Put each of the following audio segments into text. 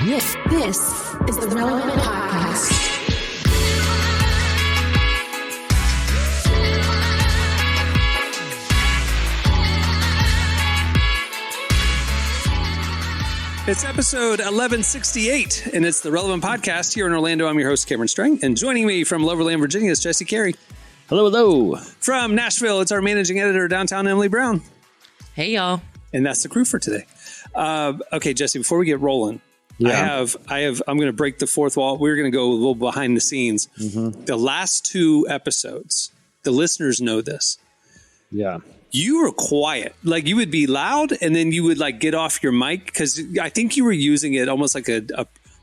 This is the Relevant Podcast. It's episode 1168, and it's the Relevant Podcast here in Orlando. I'm your host, Cameron Strang, and joining me from Loverland, Virginia is Jesse Carey. Hello, hello. From Nashville, it's our managing editor, downtown Emily Brown. Hey, y'all. And that's the crew for today. Okay, Jesse, before we get rolling, I'm going to break the fourth wall. We're going to go a little behind the scenes. Mm-hmm. The last two episodes, the listeners know this. Yeah. You were quiet. Like, you would be loud and then you would like get off your mic because I think you were using it almost like a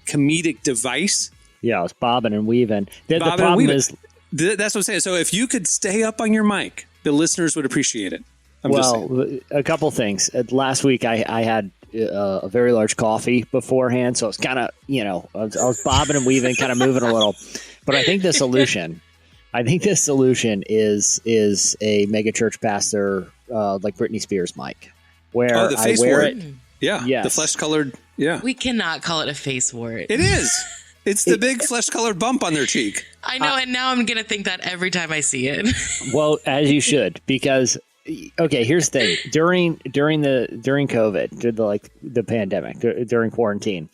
comedic device. Yeah, I was bobbing and weaving. The problem is... That's what I'm saying. So if you could stay up on your mic, the listeners would appreciate it. A couple things. Last week I had a very large coffee beforehand, so it's kind of, I was bobbing and weaving, kind of moving a little. But I think the solution... is a mega church pastor like Britney Spears mic, where the face I wear wart. it. Yeah, yes. The flesh-colored. Yeah, we cannot call it a face wart. It is. It's the big flesh-colored bump on their cheek. I know, and now I'm gonna think that every time I see it. Well, as you should, because here's the thing: during COVID, the pandemic, during quarantine,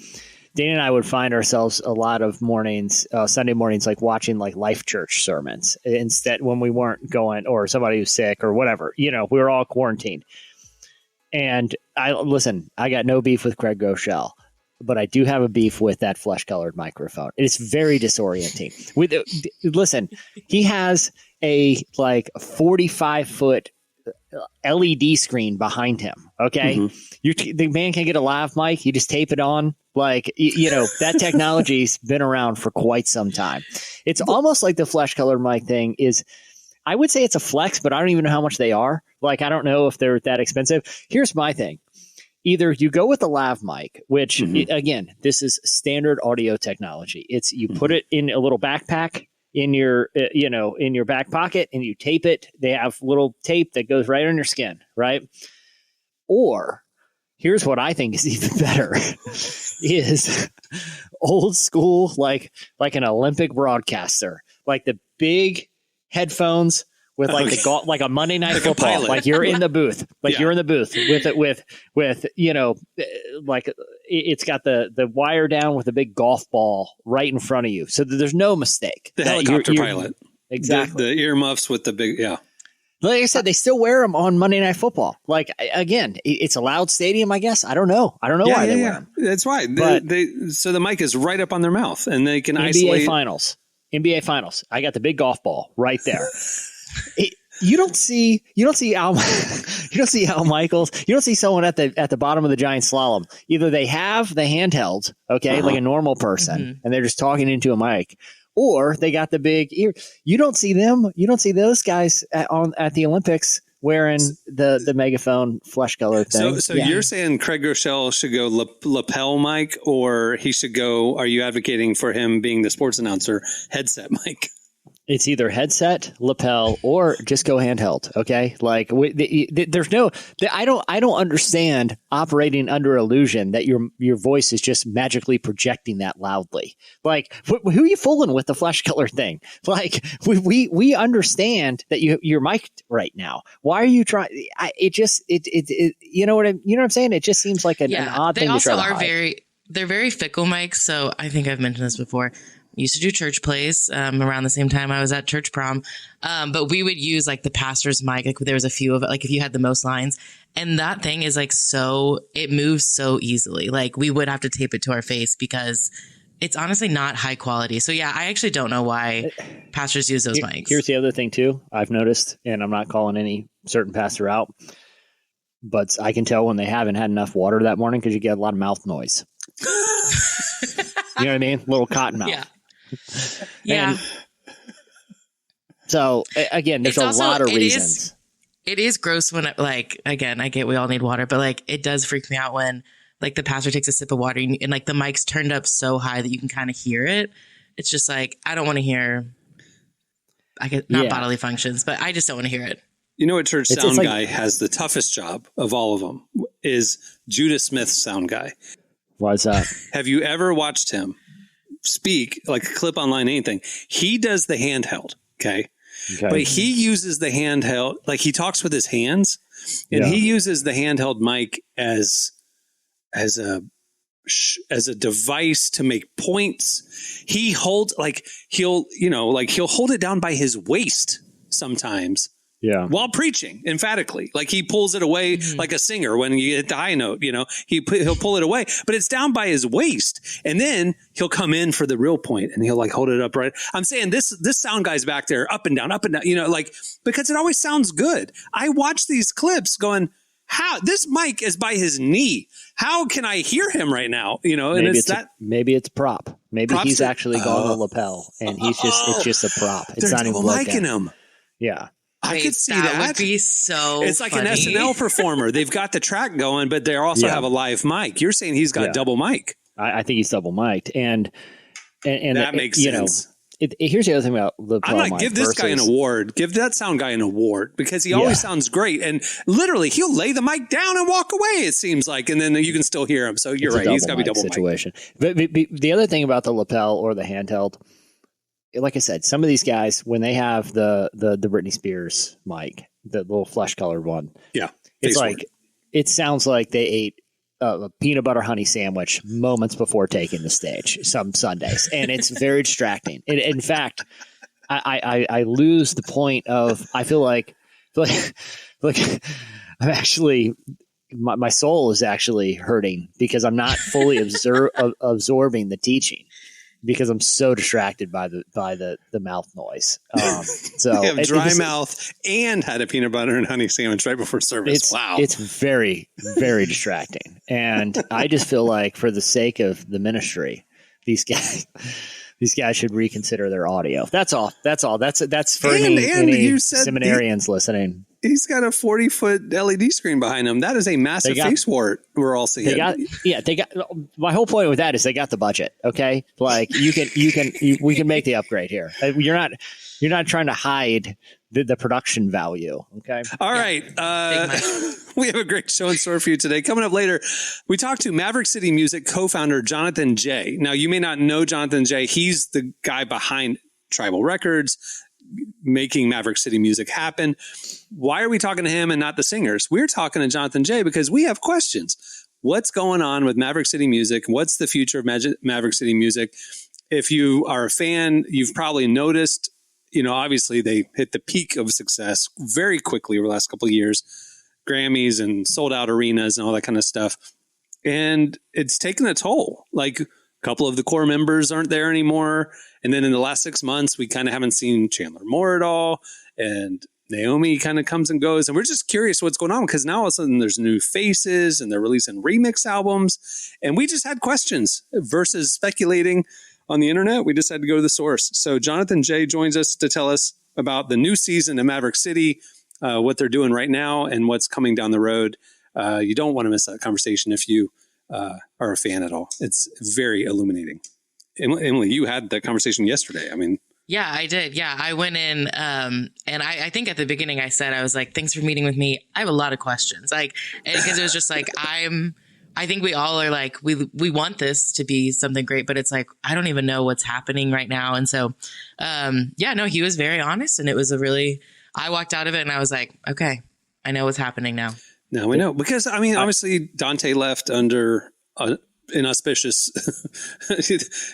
Dana and I would find ourselves a lot of mornings, Sunday mornings, like watching like Life Church sermons instead when we weren't going, or somebody was sick or whatever. We were all quarantined. And I got no beef with Craig Groeschel, but I do have a beef with that flesh-colored microphone. It's very disorienting. He has a like 45-foot LED screen behind him. Okay. Mm-hmm. The man can get a lav mic. You just tape it on. Like, that technology's been around for quite some time. It's almost like the flesh colored mic thing is, I would say it's a flex, but I don't even know how much they are. Like, I don't know if they're that expensive. Here's my thing. Either you go with the lav mic, which again, this is standard audio technology. It's you put it in a little backpack in your, in your back pocket and you tape it. They have little tape that goes right on your skin, right? Or here's what I think is even better is old school, like an Olympic broadcaster, like the big headphones with like like a Monday Night Football, like you're in the booth, you're in the booth with it, with like it's got the wire down with a big golf ball right in front of you. So that there's no mistake. The helicopter pilot. Exactly. The earmuffs with the big, yeah. Like I said, they still wear them on Monday Night Football. Like, again, it's a loud stadium, I guess. I don't know why they wear them. That's right. So the mic is right up on their mouth, and they can isolate. NBA Finals. I got the big golf ball right there. You don't see Al Michaels. You don't see someone at the bottom of the giant slalom. Either they have the handheld, like a normal person, and they're just talking into a mic. Or they got the big ear. You don't see them. You don't see those guys at the Olympics wearing the megaphone flesh colored thing. So you're saying Craig Groeschel should go lapel mic, or he should go? Are you advocating for him being the sports announcer headset mic? It's either headset, lapel, or just go handheld. Okay, like there's no. I don't understand operating under illusion that your voice is just magically projecting that loudly. Like, who are you fooling with the flesh color thing? Like, we understand that you're mic'd right now. Why are you trying? You know what I'm saying? It just seems like an odd thing to try to hide. They're very fickle mics. So I think I've mentioned this before. Used to do church plays around the same time I was at church prom. But we would use like the pastor's mic. Like there was a few of it, like if you had the most lines, and that thing is like it moves so easily. Like we would have to tape it to our face because it's honestly not high quality. So yeah, I actually don't know why pastors use those mics. Here's the other thing too, I've noticed, and I'm not calling any certain pastor out, but I can tell when they haven't had enough water that morning because you get a lot of mouth noise. You know what I mean? Little cotton mouth. Yeah. Yeah. So again, there's a lot of reasons. It is gross when again, I get we all need water, but like it does freak me out when like the pastor takes a sip of water and like the mic's turned up so high that you can kind of hear it. It's just like, I don't want to hear, not bodily functions, but I just don't want to hear it. You know what church sound guy has the toughest job of all of them is Judah Smith's sound guy. Why is that? Have you ever watched him speak, like a clip online, anything? He does the handheld, okay? But he uses the handheld, like he talks with his hands, and he uses the handheld mic as a device to make points. He holds he'll hold it down by his waist sometimes. Yeah. While preaching emphatically, like he pulls it away like a singer when you hit the high note, he'll pull it away, but it's down by his waist, and then he'll come in for the real point and he'll like hold it up right. I'm saying this sound guy's back there up and down, because it always sounds good. I watch these clips going, how this mic is by his knee. How can I hear him right now? Maybe it's prop. Maybe he's actually gone the lapel and it's just a prop. It's not even miking him. Yeah. I could see that. That would be so It's like funny. an SNL performer. They've got the track going, but they also have a live mic. You're saying he's got double mic. I think he's double mic'd. And that makes sense. Here's the other thing about the I'm like, give this guy an award. Give that sound guy an award because he always sounds great. And literally, he'll lay the mic down and walk away, it seems like. And then you can still hear him. So you're right. He's got to be double situation. But the other thing about the lapel or the handheld, like I said, some of these guys, when they have the Britney Spears mic, the little flesh colored one, it's like it sounds like they ate a peanut butter honey sandwich moments before taking the stage some Sundays, and it's very distracting. In fact, I lose the point of I feel like I'm actually my soul is actually hurting because I'm not fully absorbing the teaching. Because I'm so distracted by the mouth noise. So you have dry mouth and had a peanut butter and honey sandwich right before service. Wow. It's very, very distracting. And I just feel like for the sake of the ministry, these guys should reconsider their audio. That's all. That's for any seminarians listening. He's got a 40-foot LED screen behind him. That is a massive face wart we're all seeing. They got. My whole point with that is they got the budget. Okay, like we can make the upgrade here. You're not trying to hide the production value. Okay. All right. We have a great show in store for you today. Coming up later, we talked to Maverick City Music co-founder Jonathan J. Now, you may not know Jonathan J. He's the guy behind Tribal Records, making Maverick City Music happen. Why are we talking to him and not the singers? We're talking to Jonathan J. because we have questions. What's going on with Maverick City Music? What's the future of Maverick City Music? If you are a fan, you've probably noticed, obviously they hit the peak of success very quickly over the last couple of years, Grammys and sold out arenas and all that kind of stuff. And it's taken a toll. Like a couple of the core members aren't there anymore. And then in the last 6 months, we kind of haven't seen Chandler Moore at all. And Naomi kind of comes and goes. And we're just curious what's going on because now all of a sudden there's new faces and they're releasing remix albums. And we just had questions versus speculating on the internet. We just had to go to the source. So Jonathan J. joins us to tell us about the new season of Maverick City, what they're doing right now and what's coming down the road. You don't want to miss that conversation if you are a fan at all. It's very illuminating. Emily, you had that conversation yesterday. I mean, yeah, I did. Yeah, I went in and I think at the beginning I said, I was like, thanks for meeting with me. I have a lot of questions, because it was just like, I think we all are like, we want this to be something great, but it's like, I don't even know what's happening right now. And so, he was very honest, and it was I walked out of it and I was like, okay, I know what's happening now. Now we know because obviously Dante left under inauspicious,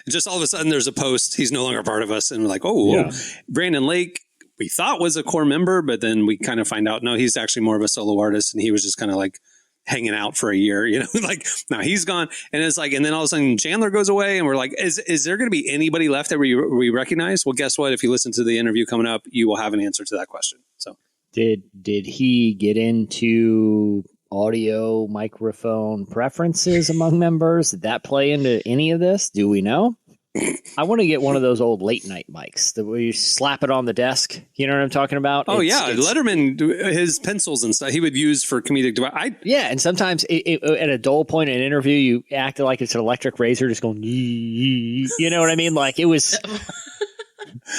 just all of a sudden there's a post, he's no longer part of us. And we're like, Brandon Lake, we thought was a core member, but then we kind of find out, no, he's actually more of a solo artist. And he was just kind of like hanging out for a year, like now he's gone. And it's like, and then all of a sudden Chandler goes away and we're like, is there going to be anybody left that we recognize? Well, guess what? If you listen to the interview coming up, you will have an answer to that question. So did he get into audio microphone preferences among members? Did that play into any of this? Do we know? I want to get one of those old late night mics that where you slap it on the desk. You know what I'm talking about? Oh, Letterman, his pencils and stuff he would use for comedic device. And sometimes at a dull point in an interview, you acted like it's an electric razor just going, you know what I mean? Like it was...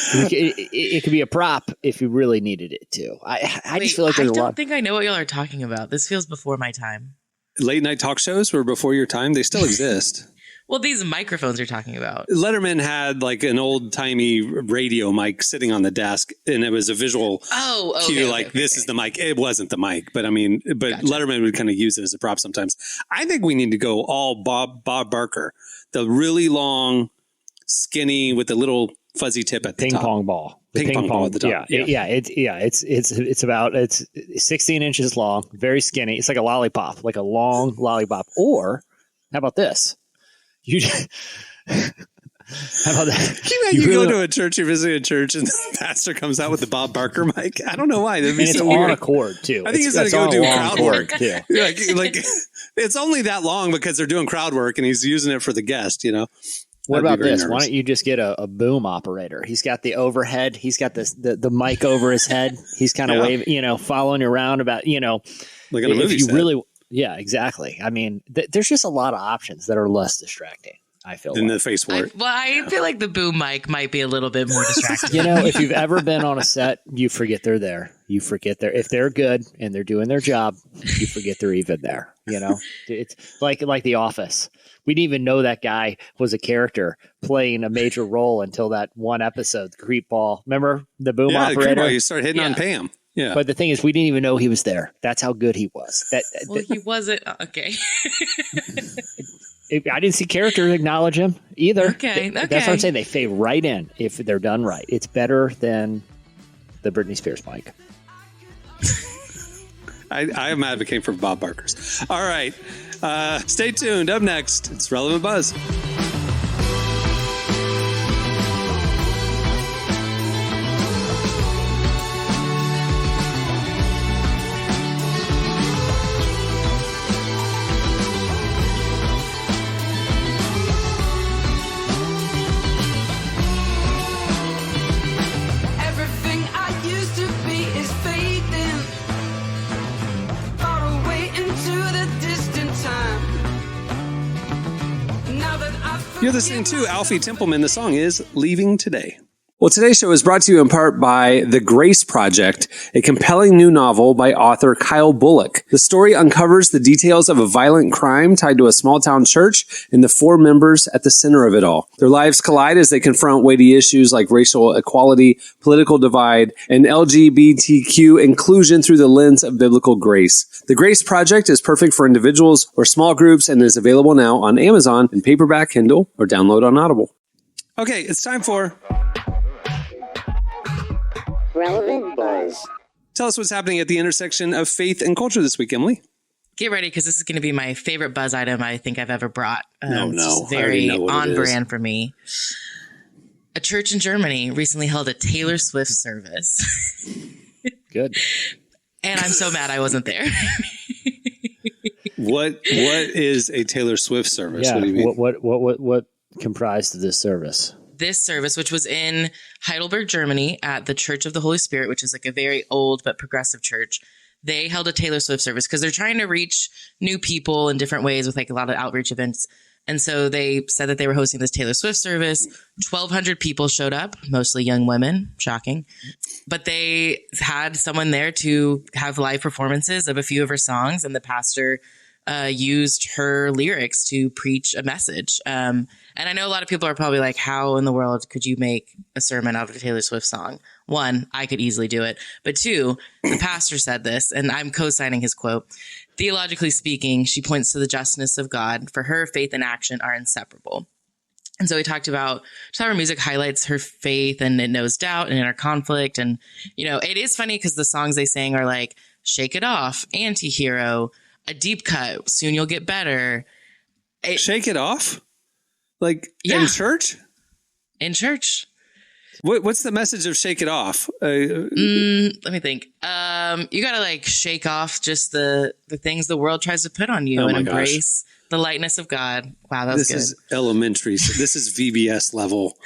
It could be a prop if you really needed it to. I just feel like there's a lot. I don't think I know what y'all are talking about. This feels before my time. late night talk shows were before your time. They still exist. Well, these microphones you're talking about. Letterman had like an old timey radio mic sitting on the desk, and it was a visual cue. This is the mic. It wasn't the mic, but gotcha. Letterman would kind of use it as a prop sometimes. I think we need to go all Bob Barker, the really long, skinny with the little fuzzy tip at the ping top. Pong ball. Ping pong ball at the top. It's about 16 inches long, very skinny. It's like a lollipop, like a long lollipop. Or how about this? How about that? You go to a church, you visit a church, and the pastor comes out with the Bob Barker mic. I don't know why. That'd be and so it's weird. on a cord too. I think he's going to go do crowd work. Too. like it's only that long because they're doing crowd work, and he's using it for the guest. You know. What about this? Nervous. Why don't you just get a boom operator? He's got the overhead. He's got the mic over his head. He's kind of waving, following you around about, like on a movie set. Yeah, exactly. I mean, there's just a lot of options that are less distracting. I feel in the face for it. I feel like the boom mic might be a little bit more distracting. If you've ever been on a set, you forget they're there. You forget if they're good and they're doing their job, you forget they're even there. It's like The Office. We didn't even know that guy was a character playing a major role until that one episode, the creep ball. Remember the boom operator? You started hitting on Pam. Yeah. But the thing is, we didn't even know he was there. That's how good he was. He wasn't. Okay. I didn't see characters acknowledge him either. Okay. That's what I'm saying. They fade right in if they're done right. It's better than the Britney Spears mic. I am advocating for Bob Barker's. All right. Stay tuned. Up next, it's Relevant Buzz. You're listening to Alfie Templeman. The song is Leaving Today. Well, today's show is brought to you in part by The Grace Project, a compelling new novel by author Kyle Bullock. The story uncovers the details of a violent crime tied to a small-town church and the four members at the center of it all. Their lives collide as they confront weighty issues like racial equality, political divide, and LGBTQ inclusion through the lens of biblical grace. The Grace Project is perfect for individuals or small groups and is available now on Amazon in paperback, Kindle, or download on Audible. Okay, it's time for Relevant Buzz. Tell us what's happening at the intersection of faith and culture this week, Emily. Get ready, because this is going to be my favorite buzz item I think I've ever brought. It's very on brand for me. A church in Germany recently held a Taylor Swift service. Good. And I'm so mad I wasn't there. What is a Taylor Swift service? Yeah, what do you mean? What comprised of this service? This service, which was in Heidelberg, Germany, at the Church of the Holy Spirit, which is like a very old but progressive church, they held a Taylor Swift service because they're trying to reach new people in different ways with like a lot of outreach events. And so they said that they were hosting this Taylor Swift service. 1,200 people showed up, mostly young women, shocking. But they had someone there to have live performances of a few of her songs, and the pastor used her lyrics to preach a message. And I know a lot of people are probably like, how in the world could you make a sermon out of a Taylor Swift song? One, I could easily do it. But two, the pastor said this, and I'm co-signing his quote. Theologically speaking, she points to the justness of God. For her, faith and action are inseparable. And so we talked about just how her music highlights her faith and it knows doubt and inner conflict. And, it is funny because the songs they sang are like, Shake It Off, Anti-Hero, A Deep Cut, Soon You'll Get Better. Shake It Off? Like Yeah. in church? In church. What's the message of Shake It Off? Let me think. You got to like shake off just the things the world tries to put on you and embrace the lightness of God. Wow, that was good. This is elementary. So this is VBS level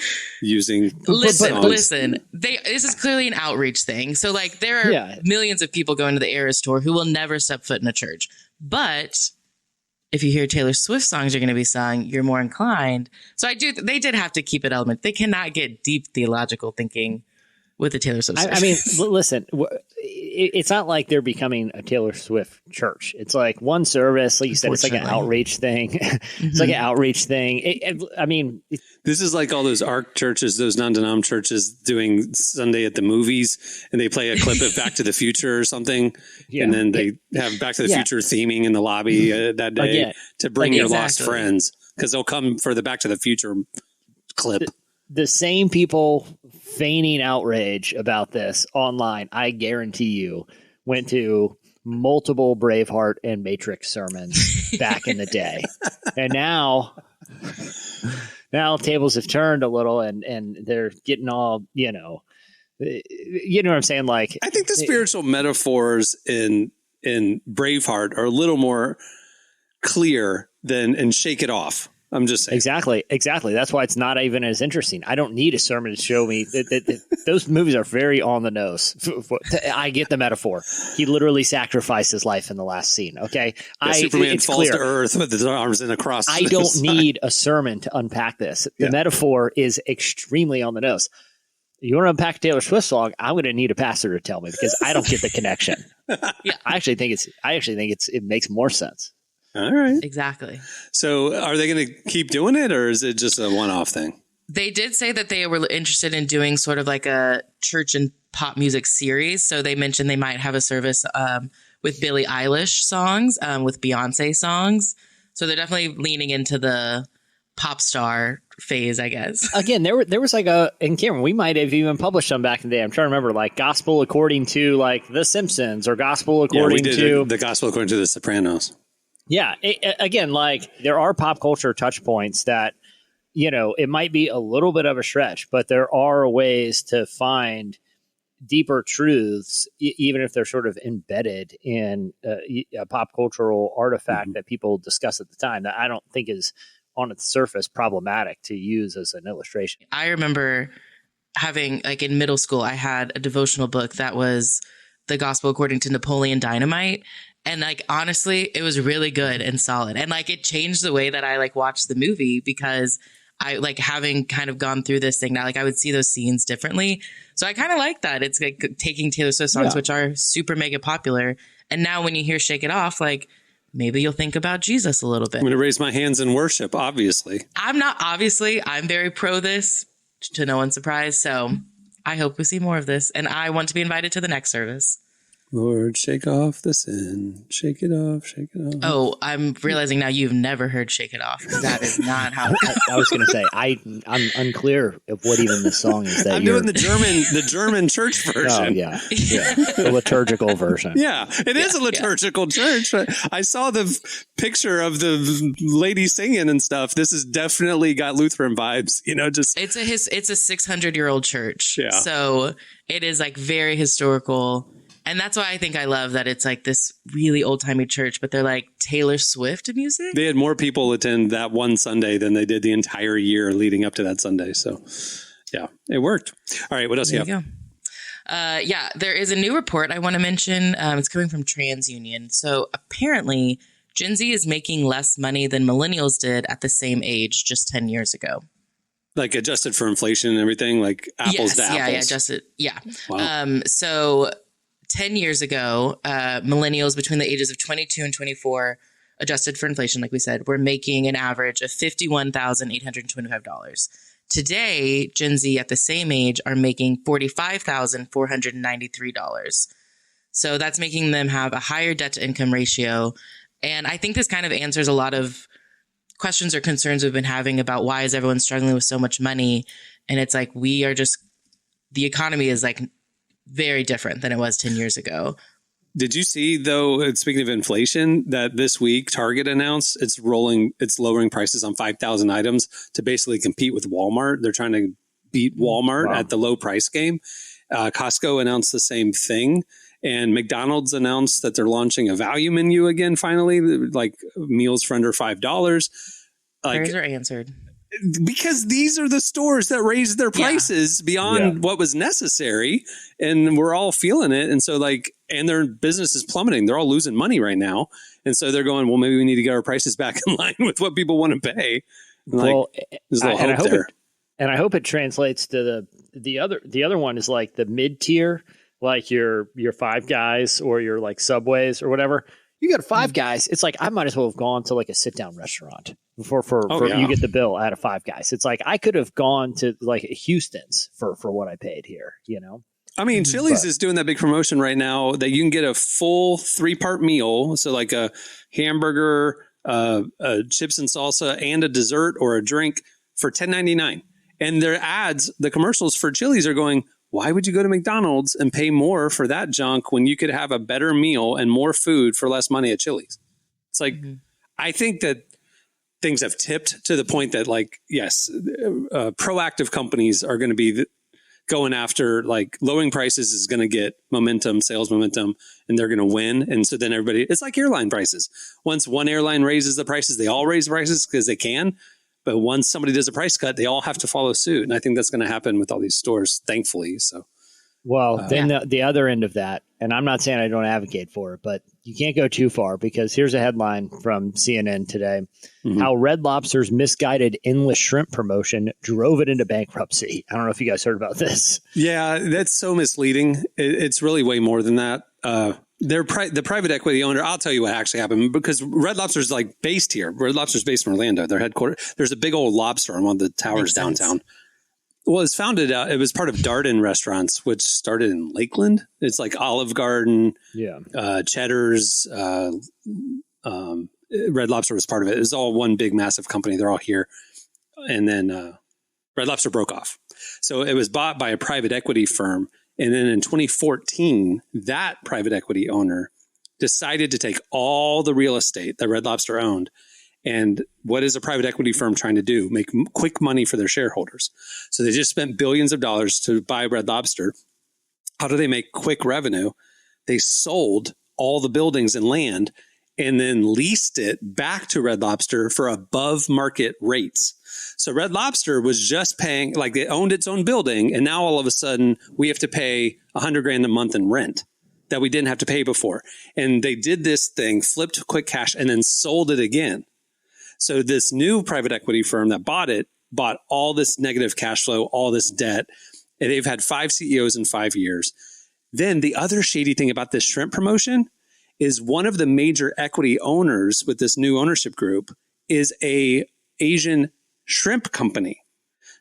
using. Listen. This is clearly an outreach thing. So like there are millions of people going to the Eras Tour who will never step foot in a church. But if you hear Taylor Swift songs are going to be sung, you're more inclined. So they did have to keep it element. They cannot get deep theological thinking with the Taylor Swift. I mean, listen, it's not like they're becoming a Taylor Swift church. It's like one service, like you said, it's like an outreach thing. It's like an outreach thing. I mean, this is like all those ARC churches, those non-denom churches doing Sunday at the movies, and they play a clip of Back to the Future or something, and then they have Back to the Future theming in the lobby that day to bring your lost friends, because they'll come for the Back to the Future clip. The same people feigning outrage about this online, I guarantee you, went to multiple Braveheart and Matrix sermons back in the day. And now tables have turned a little and they're getting all, you know what I'm saying? Like, I think the spiritual metaphors in Braveheart are a little more clear than in Shake It Off. I'm just saying. Exactly. That's why it's not even as interesting. I don't need a sermon to show me that those movies are very on the nose. I get the metaphor. He literally sacrificed his life in the last scene. Okay. Superman falls to earth with his arms in a cross. I don't need a sermon to unpack this. The metaphor is extremely on the nose. You want to unpack a Taylor Swift song? I'm going to need a pastor to tell me, because I don't get the connection. I actually think it makes more sense. All right. Exactly. So are they going to keep doing it, or is it just a one-off thing? They did say that they were interested in doing sort of like a church and pop music series. So they mentioned they might have a service with Billie Eilish songs, with Beyonce songs. So they're definitely leaning into the pop star phase, I guess. Again, there was like and Cameron, we might have even published some back in the day. I'm trying to remember, like gospel according to like The Simpsons, or gospel according to the gospel according to The Sopranos. Yeah. Again, like there are pop culture touch points that, you know, it might be a little bit of a stretch, but there are ways to find deeper truths, even if they're sort of embedded in a pop cultural artifact that people discuss at the time, that I don't think is on its surface problematic to use as an illustration. I remember having, like in middle school, I had a devotional book that was the gospel according to Napoleon Dynamite. And like, honestly, it was really good and solid. And like, it changed the way that I like watched the movie, because I like, having kind of gone through this thing now, like I would see those scenes differently. So I kind of like that. It's like taking Taylor Swift songs, which are super mega popular. And now when you hear Shake It Off, like maybe you'll think about Jesus a little bit. I'm going to raise my hands in worship, obviously. I'm very pro this, to no one's surprise. So I hope we see more of this. And I want to be invited to the next service. Lord, shake off the sin. Shake it off, shake it off. Oh, I'm realizing now you've never heard Shake It Off. That is not how I was going to say, I'm unclear of what even the song is. That I'm doing the German church version. Oh, yeah. The liturgical version. Yeah, it is a liturgical church. I saw the picture of the lady singing and stuff. This has definitely got Lutheran vibes, you know, just. It's a 600-year-old church. Yeah. So it is like very historical. And that's why I think I love that it's like this really old-timey church, but they're like Taylor Swift music. They had more people attend that one Sunday than they did the entire year leading up to that Sunday. So, yeah, it worked. All right, what else do you have? Yeah, there is a new report I want to mention. It's coming from TransUnion. So apparently, Gen Z is making less money than millennials did at the same age just 10 years ago. Like adjusted for inflation and everything, like apples to apples? Yeah, adjusted. Yeah. Wow. So 10 years ago, millennials between the ages of 22 and 24, adjusted for inflation, like we said, were making an average of $51,825. Today, Gen Z at the same age are making $45,493. So that's making them have a higher debt to income ratio. And I think this kind of answers a lot of questions or concerns we've been having about why is everyone struggling with so much money. And it's like, the economy is like very different than it was 10 years ago. Did you see, though, speaking of inflation, that this week Target announced it's lowering prices on 5,000 items to basically compete with Walmart. They're trying to beat Walmart at the low price game. Costco announced the same thing. And McDonald's announced that they're launching a value menu again, finally, like meals for under $5. Prayers are answered. Because these are the stores that raised their prices beyond what was necessary, and we're all feeling it. And so and their business is plummeting. They're all losing money right now. And so they're going, well, maybe we need to get our prices back in line with what people want to pay. There's a little hope there. And I hope it translates to the other one is like the mid tier, like your Five Guys or your like Subways or whatever. You go to Five Guys, it's like I might as well have gone to like a sit down restaurant for you get the bill at a Five Guys. It's like I could have gone to like Houston's for what I paid here, you know? I mean, Chili's is doing that big promotion right now that you can get a full 3-part meal. So like a hamburger, chips and salsa, and a dessert or a drink for $10.99. And their ads, the commercials for Chili's are going, why would you go to McDonald's and pay more for that junk when you could have a better meal and more food for less money at Chili's? It's like, I think that things have tipped to the point that like, yes, proactive companies are going to be going after like lowering prices is going to get momentum, sales momentum, and they're going to win. And so then everybody, it's like airline prices. Once one airline raises the prices, they all raise prices because they can. But once somebody does a price cut, they all have to follow suit. And I think that's going to happen with all these stores, thankfully. So, well, then the other end of that, and I'm not saying I don't advocate for it, but you can't go too far because here's a headline from CNN today. How Red Lobster's misguided endless shrimp promotion drove it into bankruptcy. I don't know if you guys heard about this. Yeah, that's so misleading. It's really way more than that. The private equity owner, I'll tell you what actually happened because Red Lobster's like based here. Red Lobster's based in Orlando. Their headquarters. There's a big old lobster on one of the towers downtown. Well, it's founded out. It was part of Darden Restaurants, which started in Lakeland. It's like Olive Garden, Cheddar's, Red Lobster was part of it. It was all one big massive company. They're all here, and then Red Lobster broke off. So it was bought by a private equity firm. And then in 2014, that private equity owner decided to take all the real estate that Red Lobster owned. And what is a private equity firm trying to do? Make quick money for their shareholders. So they just spent billions of dollars to buy Red Lobster. How do they make quick revenue? They sold all the buildings and land and then leased it back to Red Lobster for above market rates. So Red Lobster was just paying, like they owned its own building. And now all of a sudden we have to pay $100,000 a month in rent that we didn't have to pay before. And they did this thing, flipped quick cash and then sold it again. So this new private equity firm that bought it, bought all this negative cash flow, all this debt. And they've had 5 CEOs in 5 years. Then the other shady thing about this shrimp promotion is one of the major equity owners with this new ownership group is a Asian shrimp company.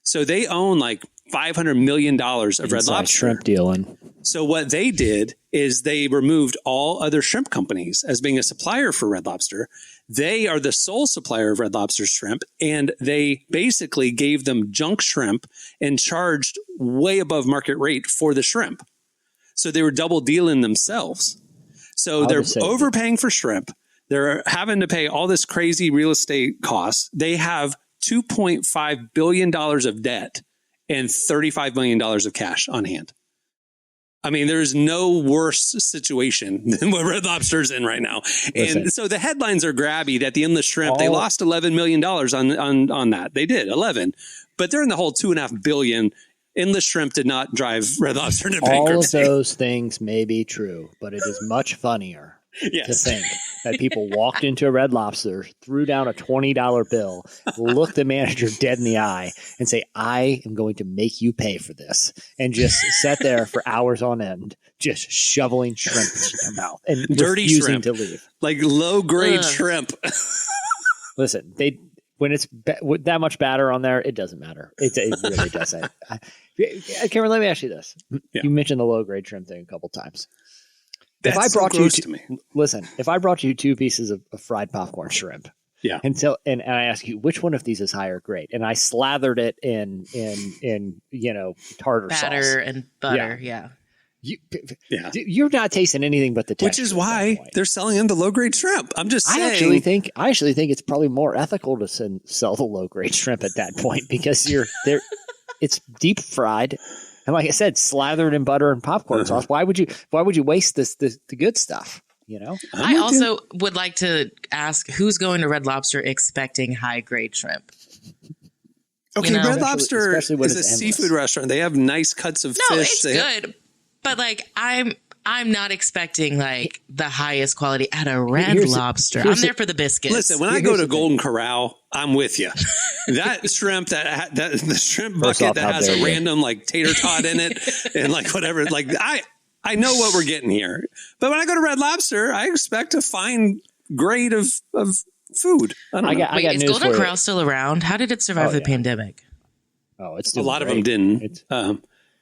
So they own like $500 million of Red Lobster. Shrimp dealing. So what they did is they removed all other shrimp companies as being a supplier for Red Lobster. They are the sole supplier of Red Lobster shrimp, and they basically gave them junk shrimp and charged way above market rate for the shrimp. So they were double dealing themselves. So they're overpaying for shrimp. They're having to pay all this crazy real estate costs. They have $2.5 billion of debt and $35 million of cash on hand. I mean, there's no worse situation than what Red Lobster's in right now. And so the headlines are grabby that the endless shrimp, they lost $11 million on that. They did 11, but they're in the whole $2.5 billion. Endless shrimp did not drive Red Lobster to bankruptcy. All of those things may be true, but it is much funnier to think that people walked into a Red Lobster, threw down a $20 bill, looked the manager dead in the eye and say, I am going to make you pay for this. And just sat there for hours on end, just shoveling shrimp into their mouth and dirty refusing shrimp to leave. Like low grade shrimp. Listen, when it's with that much batter on there, it doesn't matter. It really doesn't. Cameron, let me ask you this. Yeah. You mentioned the low grade shrimp thing a couple times. That's if I brought you to me. Listen, if I brought you 2 pieces of fried popcorn shrimp, and I ask you which one of these is higher grade, and I slathered it in tartar sauce, batter and butter, you're not tasting anything but the texture. Which is why they're selling them the low grade shrimp. I'm just saying. I actually think it's probably more ethical to sell the low grade shrimp at that point because it's deep fried. And like I said, slathered in butter and popcorn sauce. Why would you waste the good stuff? You know. I also would like to ask who's going to Red Lobster expecting high grade shrimp. Okay, Red Lobster is a seafood restaurant. They have nice cuts of fish. No, it's good, but like I'm I'm not expecting like the highest quality at a Red Lobster. I'm there for the biscuits. Listen, when I go to Golden Corral, I'm with you. That shrimp, that the shrimp bucket that has a random like tater tot in it and like whatever. Like I know what we're getting here. But when I go to Red Lobster, I expect a fine grade of food. I don't know. Wait, is Golden Corral still around? How did it survive the pandemic? Oh, it's a lot of them didn't.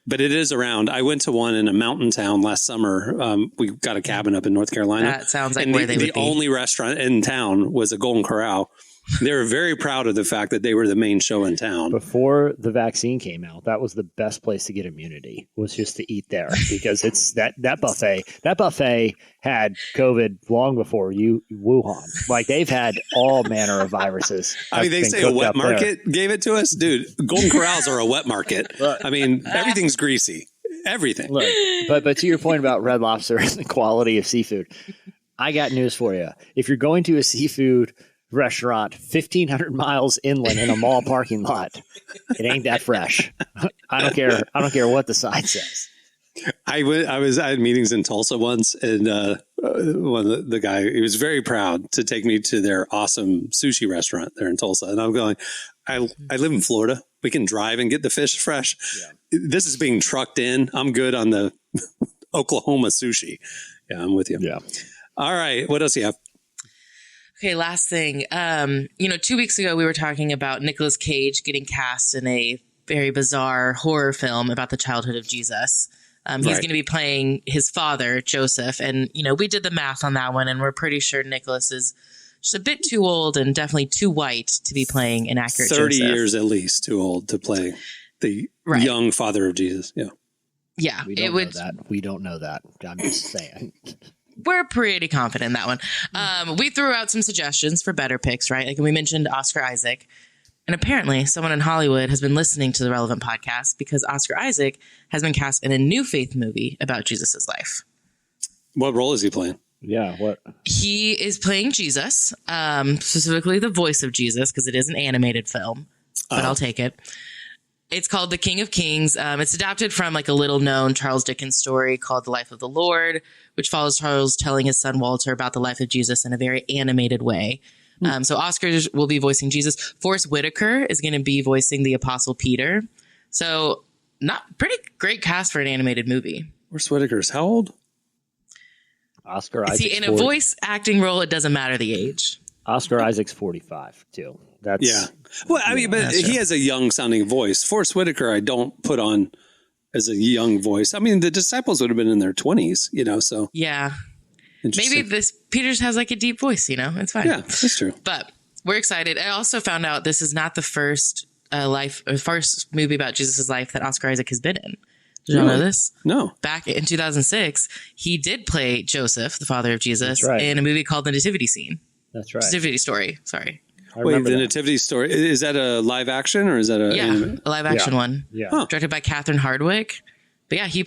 But it is around. I went to one in a mountain town last summer. We got a cabin up in North Carolina. That sounds like where they would be. The only restaurant in town was a Golden Corral. They were very proud of the fact that they were the main show in town. Before the vaccine came out, that was the best place to get immunity, was just to eat there, because it's that buffet. That buffet had COVID long before Wuhan. Like, they've had all manner of viruses. I mean, they say a wet market gave it to us. Dude, Golden Corrals are a wet market. I mean, everything's greasy. Everything. Look, but to your point about Red Lobster and the quality of seafood, I got news for you. If you're going to a seafood restaurant 1,500 miles inland in a mall parking lot, it ain't that fresh. I don't care what the sign says. I had meetings in Tulsa once, and one of the guy, he was very proud to take me to their awesome sushi restaurant there in Tulsa. And I'm going, I live in Florida. We can drive and get the fish fresh. Yeah. This is being trucked in. I'm good on the Oklahoma sushi. Yeah, I'm with you. Yeah. All right. What else do you have? Okay, last thing. 2 weeks ago, we were talking about Nicolas Cage getting cast in a very bizarre horror film about the childhood of Jesus. He's going to be playing his father, Joseph. And, we did the math on that one, and we're pretty sure Nicholas is just a bit too old and definitely too white to be playing an accurate 30 Joseph. years at least too old to play the young father of Jesus. Yeah. Yeah. We don't know that. I'm just saying. We're pretty confident in that one. We threw out some suggestions for better picks, right? Like we mentioned Oscar Isaac. And apparently someone in Hollywood has been listening to the Relevant podcast because Oscar Isaac has been cast in a new faith movie about Jesus' life. What role is he playing? Yeah, what? He is playing Jesus, specifically the voice of Jesus, because it is an animated film, but I'll take it. It's called The King of Kings. It's adapted from like a little known Charles Dickens story called The Life of the Lord, which follows Charles telling his son Walter about the life of Jesus in a very animated way. So Oscar will be voicing Jesus. Forrest Whitaker is going to be voicing the Apostle Peter. So not pretty great cast for an animated movie. Forrest Whitaker's how old? Oscar Isaac's See, in a voice acting role, it doesn't matter the age. Oscar Isaac's 45 too. That's Well, I mean, but he has a young sounding voice. Forrest Whitaker, I don't put on as a young voice. I mean, the disciples would have been in their 20s, so. Yeah. Maybe this Peters has like a deep voice, it's fine. Yeah, that's true. But we're excited. I also found out this is not the first first movie about Jesus' life that Oscar Isaac has been in. Did you know this? No. Back in 2006, he did play Joseph, the father of Jesus, in a movie called The Nativity Scene. That's right. Nativity Story. Sorry. Wait, the Nativity Story. Is that a live action or is that a live action one? Yeah. Huh. Directed by Catherine Hardwicke. But yeah, he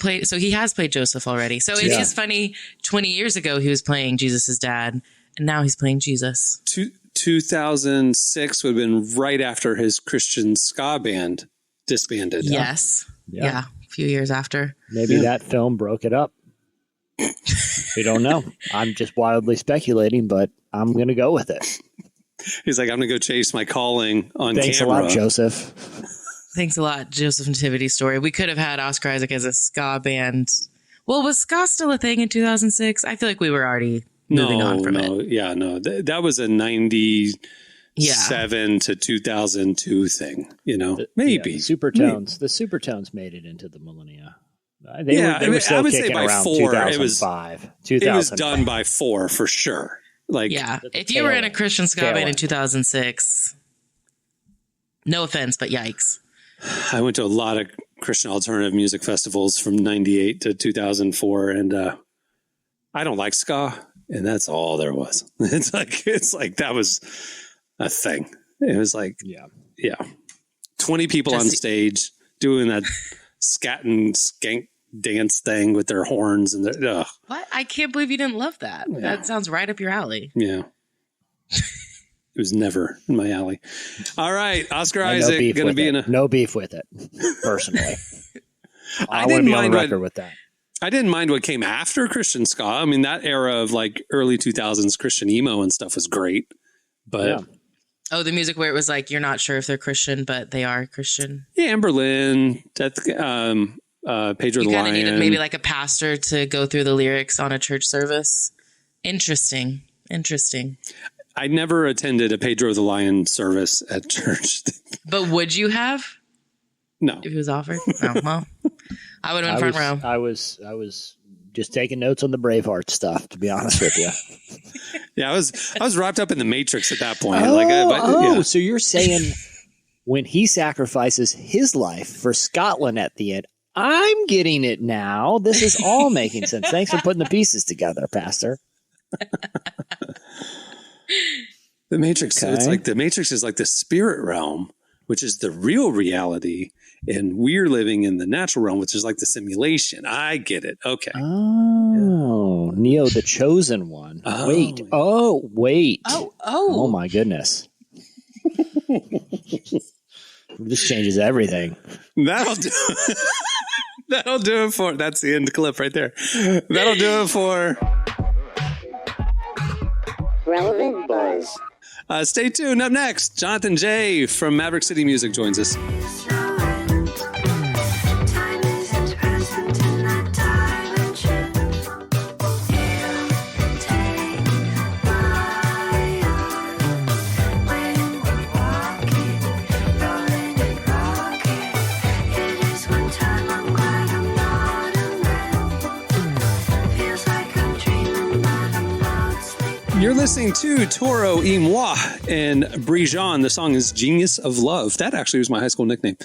has played Joseph already. So it is funny. 20 years ago, he was playing Jesus' dad, and now he's playing Jesus. 2006 would have been right after his Christian ska band disbanded. Yes. Yeah. A few years after. Maybe that film broke it up. We don't know. I'm just wildly speculating, but I'm going to go with it. He's like, I'm going to go chase my calling on Thanks camera. a lot, Joseph. Thanks a lot, Joseph Nativity Story. We could have had Oscar Isaac as a ska band. Well, was ska still a thing in 2006? I feel like we were already moving on from it. Yeah, no. That was a 97 to 2002 thing, maybe. Yeah, the Supertones made it into the millennia. They were still I would kicking say by around 4. 2005. It was done by 4 for sure. Like, if you were in a Christian ska band in 2006, no offense, but yikes. I went to a lot of Christian alternative music festivals from 98 to 2004, and I don't like ska, and that's all there was. It's like that was a thing. It was like 20 people on stage doing that scat and skank dance thing with their horns and their What? I can't believe you didn't love that. Yeah. That sounds right up your alley. Yeah. It was never in my alley. All right, Oscar Isaac going to be in a no beef with it personally. I want to be on the record with that. I didn't mind what came after Christian ska. I mean, that era of like early 2000s Christian emo and stuff was great. But Yeah. Oh, the music where it was like, you're not sure if they're Christian, but they are Christian. yeah, Anne Boleyn, Pedro You the kind of Lion. needed maybe like a pastor to go through the lyrics on a church service. Interesting. I never attended a Pedro the Lion service at church. But would you have No. if it was offered? Oh, well, I would have been front row. I was just taking notes on the Braveheart stuff, to be honest with you. Yeah, I was wrapped up in the Matrix at that point. Yeah. So you're saying when he sacrifices his life for Scotland at the end, I'm getting it now. This is all making sense. Thanks for putting the pieces together, Pastor. The Matrix. Okay. It's like the Matrix is like the spirit realm, which is the real reality, and we're living in the natural realm, which is like the simulation. I get it. Okay. Oh, Neo, the chosen one. Oh. Wait. Oh. Oh my goodness. This changes everything. That'll do. That'll do it for. That's the end clip right there. That'll do it for Relevant Buzz. Stay tuned. Up next, Jonathan J. from Maverick City Music joins us. You're listening to Toro y Moi and Brijan. The song is Genius of Love. That actually was my high school nickname.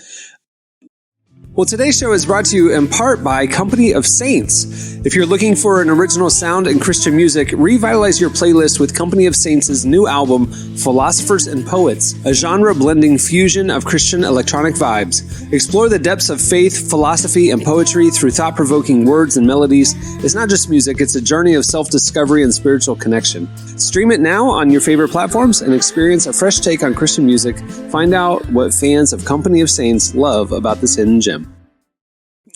Well, today's show is brought to you in part by Company of Saints. If you're looking for an original sound in Christian music, revitalize your playlist with Company of Saints' new album, Philosophers and Poets, a genre-blending fusion of Christian electronic vibes. Explore the depths of faith, philosophy, and poetry through thought-provoking words and melodies. It's not just music, it's a journey of self-discovery and spiritual connection. Stream it now on your favorite platforms and experience a fresh take on Christian music. Find out what fans of Company of Saints love about this hidden gem.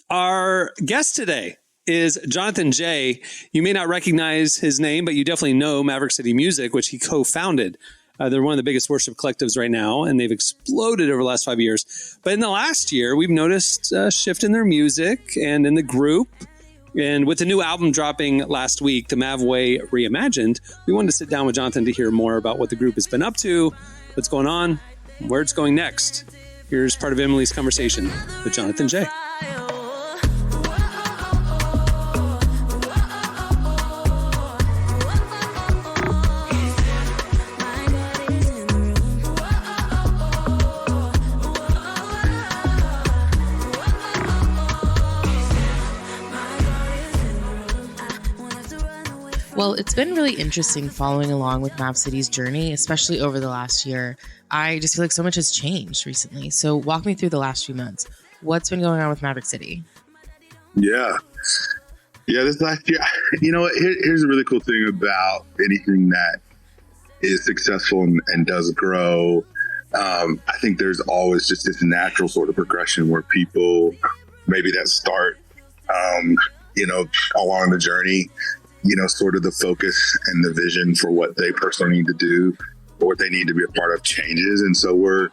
Our guest today is Jonathan J. You may not recognize his name, but you definitely know Maverick City Music, which he co-founded. They're one of the biggest worship collectives right now, and they've exploded over the last 5 years. But in the last year, we've noticed a shift in their music and in the group. And with the new album dropping last week, The Mav Way Reimagined, we wanted to sit down with Jonathan to hear more about what the group has been up to, what's going on, where it's going next. Here's part of Emily's conversation with Jonathan J. Well, it's been really interesting following along with Mav City's journey, especially over the last year. I just feel like so much has changed recently. So walk me through the last few months. What's been going on with Maverick City? Yeah, this last year, you know what? Here's a really cool thing about anything that is successful and does grow. I think there's always just this natural sort of progression where people maybe that start, along the journey, sort of the focus and the vision for what they personally need to do or what they need to be a part of changes. And so we're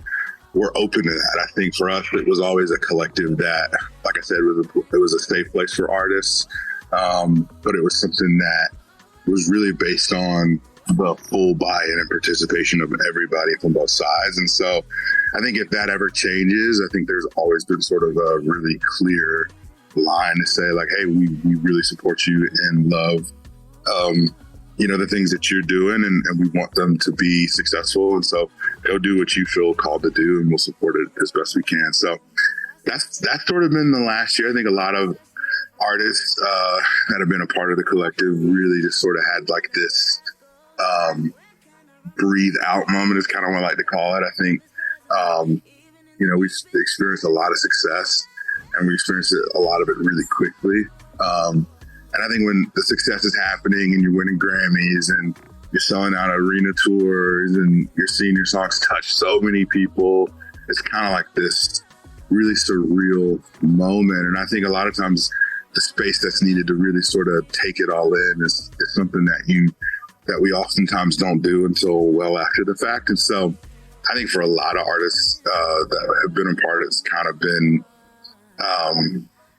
open to that. I think for us, it was always a collective that, like I said, it was a safe place for artists. But it was something that was really based on the full buy-in and participation of everybody from both sides. And so I think if that ever changes, I think there's always been sort of a really clear line to say like, hey, we really support you and love the things that you're doing, and we want them to be successful. And so go do what you feel called to do, and we'll support it as best we can. So that's sort of been the last year. I think a lot of artists that have been a part of the collective really just sort of had like this breathe out moment is kind of what I like to call it. I think, we've experienced a lot of success, and we experienced a lot of it really quickly. And I think when the success is happening and you're winning Grammys and you're selling out arena tours and you're seeing your songs touch so many people, it's kind of like this really surreal moment. And I think a lot of times the space that's needed to really sort of take it all in is something that we oftentimes don't do until well after the fact. And so I think for a lot of artists that have been a part, it's kind of been,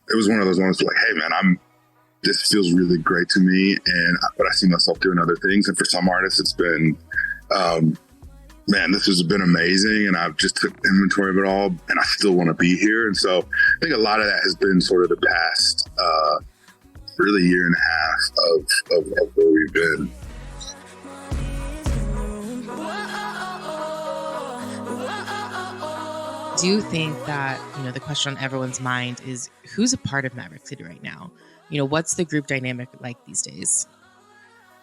it was one of those moments like, hey man, this feels really great to me, but I see myself doing other things. And for some artists, it's been, man, this has been amazing, and I've just took inventory of it all, and I still want to be here. And so I think a lot of that has been sort of the past, really year and a half of where we've been. Do you think that, the question on everyone's mind is who's a part of Maverick City right now? What's the group dynamic like these days?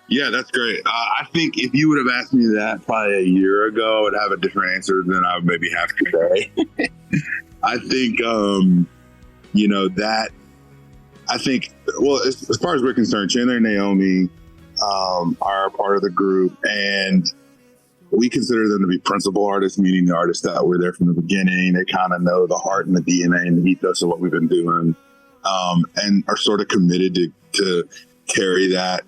Yeah, that's great. I think if you would have asked me that probably a year ago, I would have a different answer than I maybe have today. I think, as far as we're concerned, Chandler and Naomi are a part of the group, and we consider them to be principal artists, meaning the artists that were there from the beginning. They kind of know the heart and the DNA and the ethos of what we've been doing, and are sort of committed to carry that,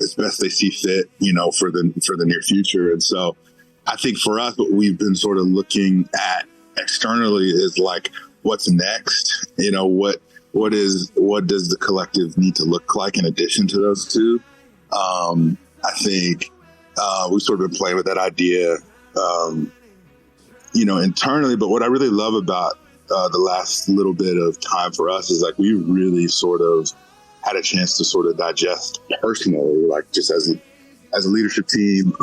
as best they see fit, for the near future. And so I think for us, what we've been sort of looking at externally is like, what's next? What does the collective need to look like in addition to those two? I think we've sort of been playing with that idea, internally. But what I really love about the last little bit of time for us is like we really sort of had a chance to sort of digest personally, like just as a leadership team,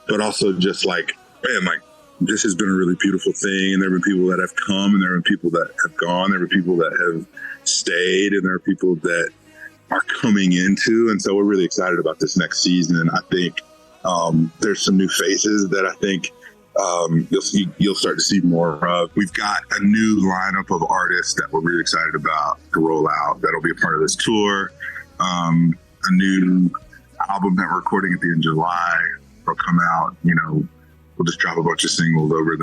but also just like, man, like this has been a really beautiful thing. And there have been people that have come, and there have been people that have gone. There have been people that have stayed, and there are people that are coming into. And so we're really excited about this next season. I think there's some new faces that I think you'll start to see more of. We've got a new lineup of artists that we're really excited about to roll out. That'll be a part of this tour. A new album that we're recording at the end of July will come out. We'll just drop a bunch of singles over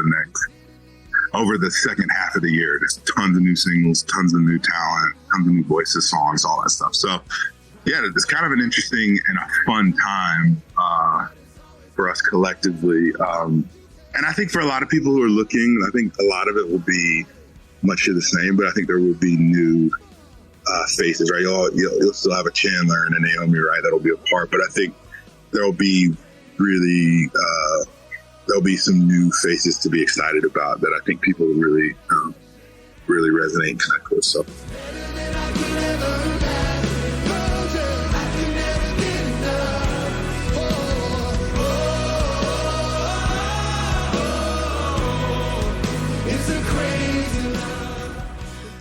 the second half of the year. There's tons of new singles, tons of new talent, tons of new voices, songs, all that stuff. So yeah, it's kind of an interesting and a fun time for us collectively. And I think for a lot of people who are looking, I think a lot of it will be much of the same, but I think there will be new faces, right? You'll still have a Chandler and a Naomi, right? That'll be a part, but I think there'll be really, there'll be some new faces to be excited about that I think people will really, really resonate and connect with. So.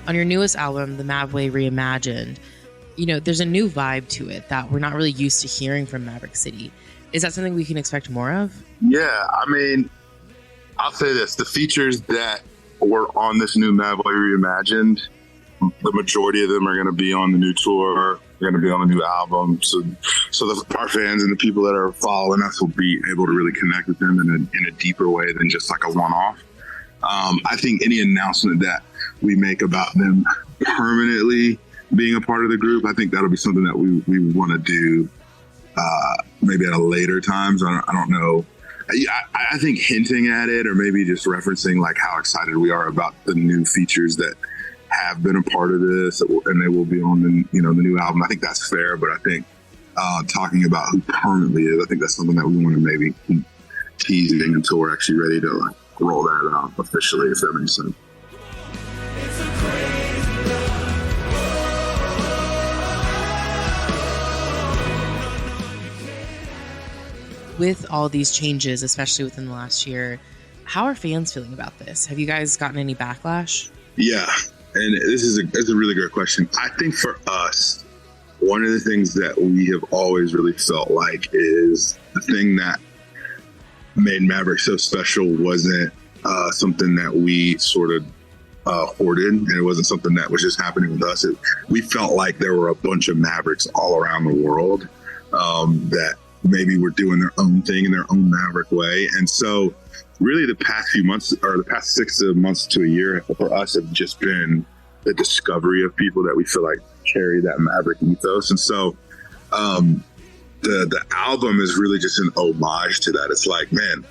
On your newest album, The Mav Way Reimagined, there's a new vibe to it that we're not really used to hearing from Maverick City. Is that something we can expect more of? Yeah, I mean, I'll say this. The features that were on this new Mav Way Reimagined, the majority of them are going to be on the new tour. They're going to be on the new album. So our fans and the people that are following us will be able to really connect with them in a deeper way than just like a one-off. I think any announcement that we make about them permanently being a part of the group, I think that'll be something that we want to do maybe at a later time. So I don't know. I think hinting at it or maybe just referencing like how excited we are about the new features that have been a part of this and they will be on the new album. I think that's fair, but I think talking about who permanently is, I think that's something that we want to maybe keep teasing until we're actually ready to like roll that out officially, if that makes sense. With all these changes, especially within the last year, how are fans feeling about this? Have you guys gotten any backlash? Yeah, and this is a really great question. I think for us, one of the things that we have always really felt like is the thing that made Maverick so special wasn't something that we sort of hoarded, and it wasn't something that was just happening with us. We felt like there were a bunch of Mavericks all around the world that maybe were doing their own thing in their own Maverick way. And so really the past few months, or the past 6 months to a year for us, have just been the discovery of people that we feel like carry that Maverick ethos. And so the album is really just an homage to that. It's like, man,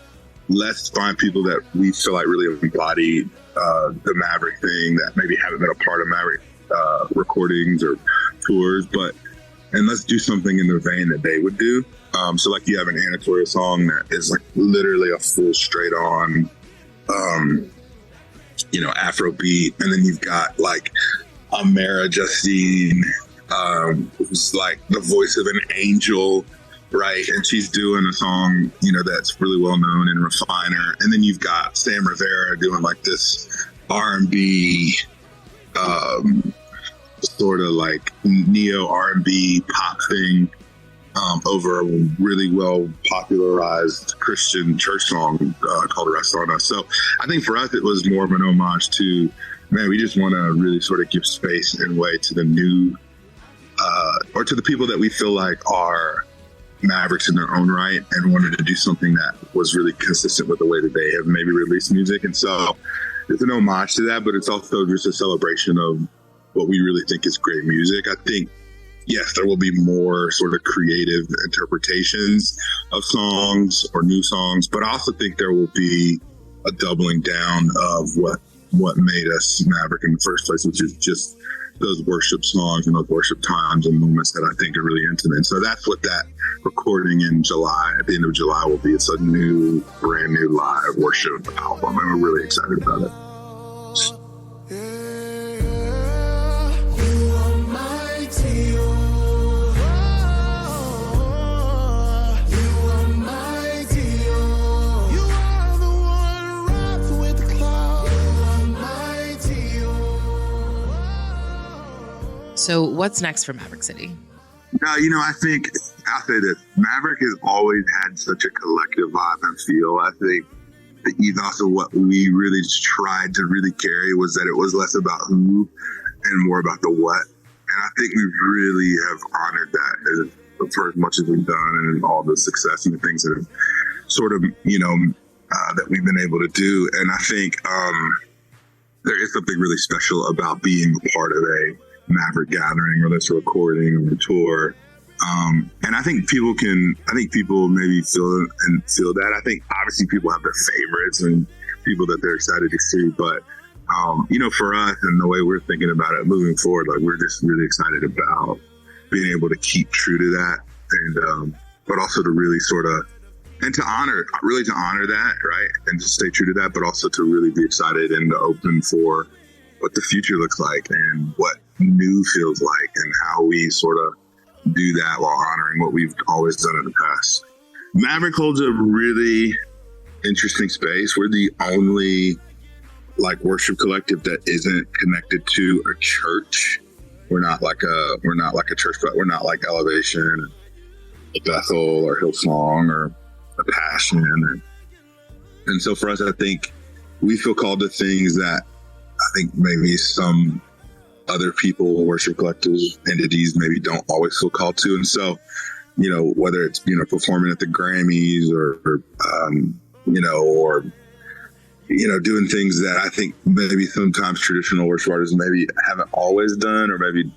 let's find people that we feel like really embody the Maverick thing, that maybe haven't been a part of Maverick recordings or tours, and let's do something in the vein that they would do. So like you have an Anatolia song that is like literally a full straight on, Afro beat. And then you've got like Amara Justine, who's like the voice of an angel, right? And she's doing a song, that's really well known in Refiner. And then you've got Sam Rivera doing like this R&B, sort of like neo R&B pop thing, over a really well popularized Christian church song called Rest on Us. So I think for us, it was more of an homage to, man, we just want to really sort of give space and way to the new, or to the people that we feel like are Mavericks in their own right, and wanted to do something that was really consistent with the way that they have maybe released music. And so it's an homage to that, but it's also just a celebration of what we really think is great music. I think, yes, there will be more sort of creative interpretations of songs or new songs, but I also think there will be a doubling down of what made us Maverick in the first place, which is just those worship songs and those worship times and moments that I think are really intimate. So that's what that recording in July, at the end of July, will be. It's a brand new live worship album, and we're really excited about it. So what's next for Maverick City? No, I think I'll say this. Maverick has always had such a collective vibe and feel. I think the ethos of what we really tried to really carry was that it was less about who and more about the what. And I think we really have honored that for as much as we've done, and all the success and the things that have sort of, that we've been able to do. And I think there is something really special about being a part of a Maverick gathering, or this recording or a tour. And I think people maybe feel that. I think obviously people have their favorites and people that they're excited to see, but for us and the way we're thinking about it moving forward, like we're just really excited about being able to keep true to that, and but also to really sort of, and to honor that, right, and to stay true to that, but also to really be excited and to open for what the future looks like and what new feels like, and how we sort of do that while honoring what we've always done in the past. Maverick holds a really interesting space. We're the only worship collective that isn't connected to a church. We're not like a church, but we're not like Elevation or Bethel or Hillsong or a Passion. And so for us, I think we feel called to things that I think maybe some other people, worship collective entities, maybe don't always feel called to. And so, whether it's, performing at the Grammys or doing things that I think maybe sometimes traditional worship artists maybe haven't always done, or maybe